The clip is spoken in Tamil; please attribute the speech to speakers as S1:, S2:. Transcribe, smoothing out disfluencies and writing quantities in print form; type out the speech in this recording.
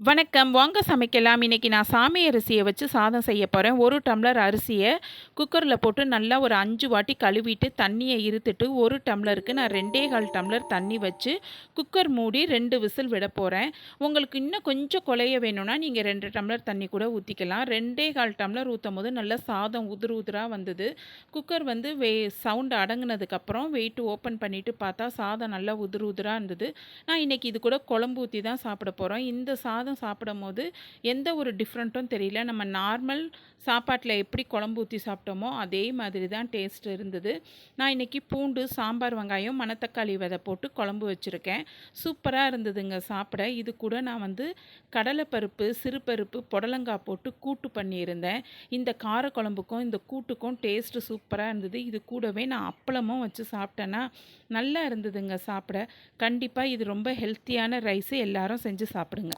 S1: வணக்கம். வாங்க சமைக்கலாம். இன்னைக்கு நான் சாமை அரிசிய வச்சு சாதம் செய்ய போறேன். 1 டம்ளர் அரிசிய குக்கர்ல போட்டு நல்லா ஒரு 5 வாட்டி கழுவிட்டு, தண்ணிய இருத்துட்டு, 1 டம்ளருக்கு நான் 2 1/4 டம்ளர் தண்ணி வச்சு, குக்கர் மூடி 2 விசில் விட போறேன். உங்களுக்கு இன்னும் கொஞ்சம் குழைய வேணும்னா, நீங்க 2 டம்ளர் தண்ணி கூட ஊத்திக்கலாம். 2 1/4 டம்ளர் ஊத்தும்போது நல்லா சாதம் உதிர் உதிரா வந்தது. குக்கர் வந்து சவுண்ட் அடங்குனதுக்கப்புறம் வெயிட் ஓப்பன் பண்ணிட்டு பார்த்தா, சாதம் நல்லா உதிர் உதிரா இருந்தது. நான் இன்னைக்கு இது கூட குழம்பு ஊத்தி தான் சாப்பிட போறோம். இந்த சாதம் சாப்பிடும்போது எந்த ஒரு டிஃப்ரெண்ட்டும் தெரியல. நம்ம நார்மல் சாப்பாட்டில் எப்படி குழம்பு ஊற்றி சாப்பிட்டோமோ அதே மாதிரி தான் டேஸ்ட் இருந்தது. நான் இன்னைக்கு பூண்டு, சாம்பார் வெங்காயம், மணத்தக்காளி விதை போட்டு குழம்பு வச்சுருக்கேன். சூப்பராக இருந்ததுங்க சாப்பிட. இது கூட நான் வந்து கடலைப்பருப்பு, சிறுபருப்பு, புடலங்காய் போட்டு கூட்டு பண்ணியிருந்தேன். இந்த கார குழம்புக்கும் இந்த கூட்டுக்கும் டேஸ்ட்டு சூப்பராக இருந்தது. இது கூடவே நான் அப்பளமும் வச்சு சாப்பிட்டேன்னா நல்லா இருந்ததுங்க சாப்பிட. கண்டிப்பாக இது ரொம்ப ஹெல்த்தியான ரைஸு. எல்லாரும் செஞ்சு சாப்பிடுங்க.